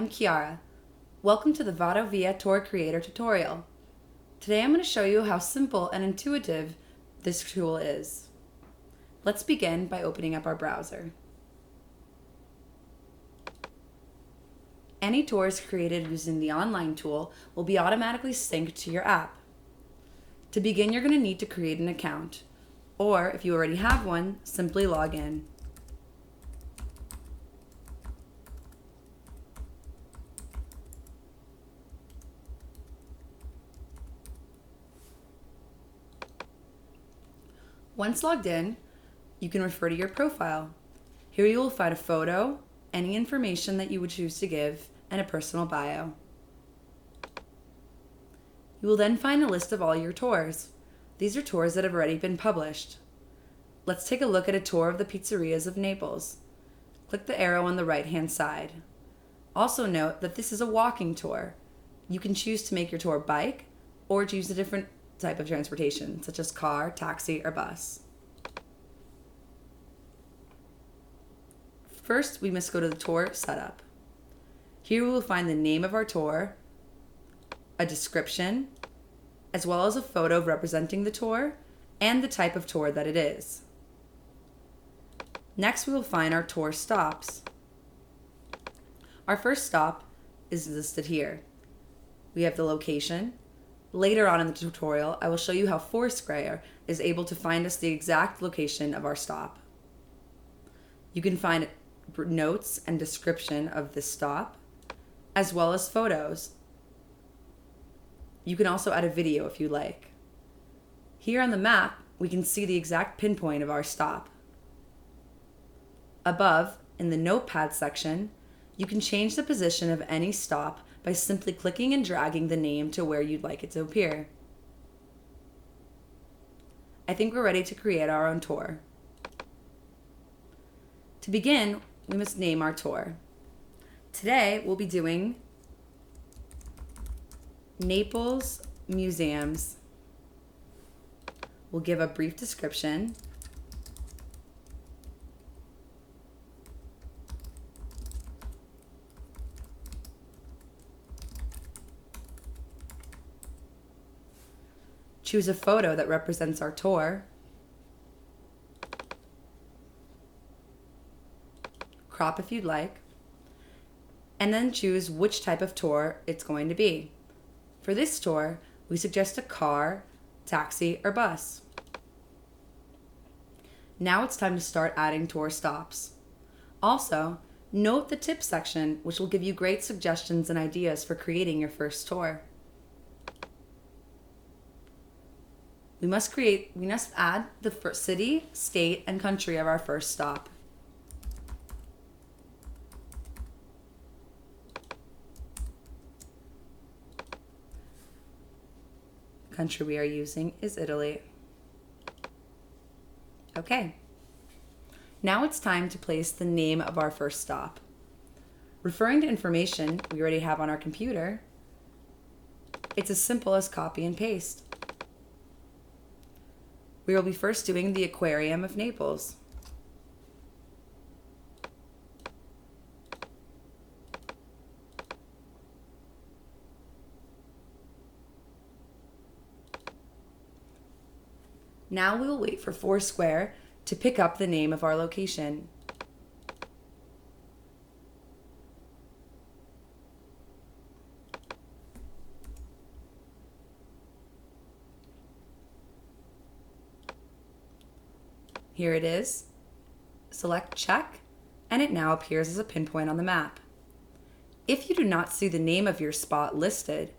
I'm Kiara. Welcome to the VadoVia Tour Creator tutorial. Today I'm going to show you how simple and intuitive this tool is. Let's begin by opening up our browser. Any tours created using the online tool will be automatically synced to your app. To begin, you're going to need to create an account, or if you already have one, simply log in. Once logged in, you can refer to your profile. Here you will find a photo, any information that you would choose to give, and a personal bio. You will then find a list of all your tours. These are tours that have already been published. Let's take a look at a tour of the pizzerias of Naples. Click the arrow on the right-hand side. Also note that this is a walking tour. You can choose to make your tour bike or choose a different type of transportation, such as car, taxi, or bus. First, we must go to the tour setup. Here we will find the name of our tour, a description, as well as a photo representing the tour and the type of tour that it is. Next, we will find our tour stops. Our first stop is listed here. We have the location. Later on in the tutorial, I will show you how Foursquare is able to find us the exact location of our stop. You can find notes and description of this stop, as well as photos. You can also add a video if you like. Here on the map, we can see the exact pinpoint of our stop. Above, in the notepad section, you can change the position of any stop by simply clicking and dragging the name to where you'd like it to appear. I think we're ready to create our own tour. To begin, we must name our tour. Today, we'll be doing Naples Museums. We'll give a brief description. Choose a photo that represents our tour. Crop if you'd like. And then choose which type of tour it's going to be. For this tour, we suggest a car, taxi, or bus. Now it's time to start adding tour stops. Also, note the tips section, which will give you great suggestions and ideas for creating your first tour. We must add the first city, state, and country of our first stop. The country we are using is Italy. Okay. Now it's time to place the name of our first stop. Referring to information we already have on our computer, it's as simple as copy and paste. We will be first doing the Aquarium of Naples. Now we will wait for Foursquare to pick up the name of our location. Here it is. Select check, and it now appears as a pinpoint on the map. If you do not see the name of your spot listed,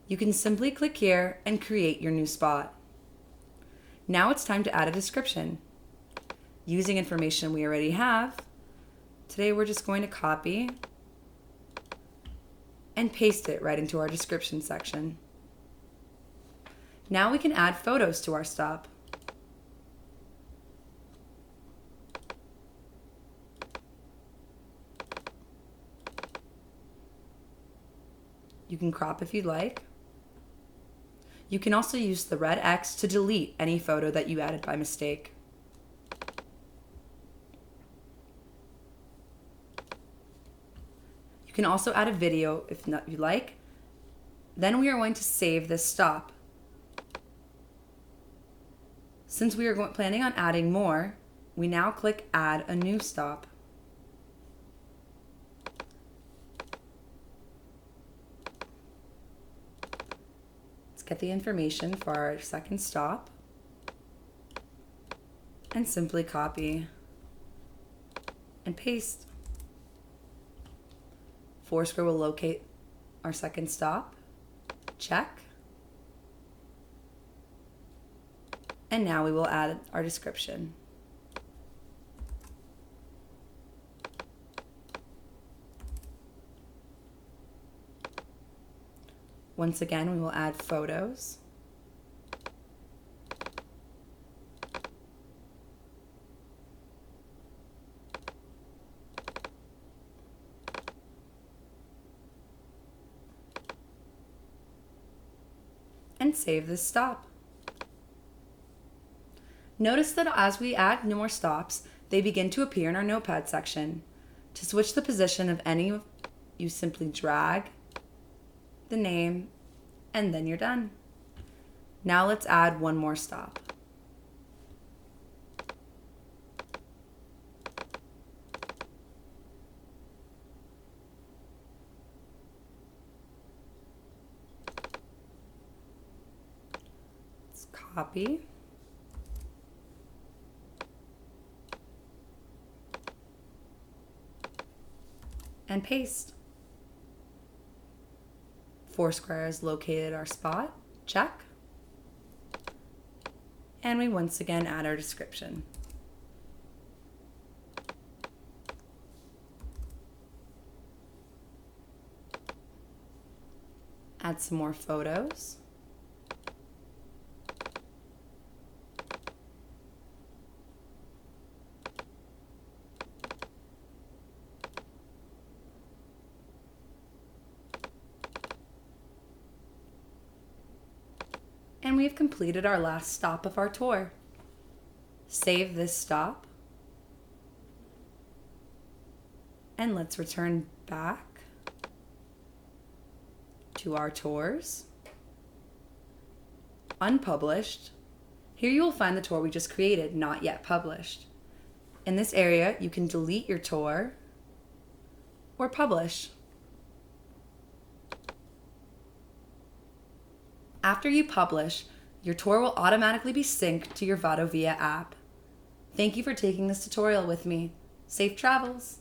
you can simply click here and create your new spot. Now it's time to add a description. Using information we already have, today we're just going to copy and paste it right into our description section. Now we can add photos to our stop. You can crop if you'd like. You can also use the red X to delete any photo that you added by mistake. can also add a video if not, you like. Then we are going to save this stop. Since we are planning on adding more, we now click Add a New Stop. Let's get the information for our second stop and simply copy and paste. Foursquare will locate our second stop. Check. And now we will add our description. Once again, we will add photos. And save this stop. Notice that as we add more stops, they begin to appear in our notepad section. To switch the position of any, you simply drag the name and then you're done. Now let's add one more stop. Let's copy. And paste. Foursquare has located our spot. Check. And we once again add our description. Add some more photos. And we've completed our last stop of our tour. Save this stop. And let's return back to our tours. Unpublished. Here you will find the tour we just created, not yet published. In this area, you can delete your tour or publish. After you publish, your tour will automatically be synced to your VadoVia app. Thank you for taking this tutorial with me. Safe travels!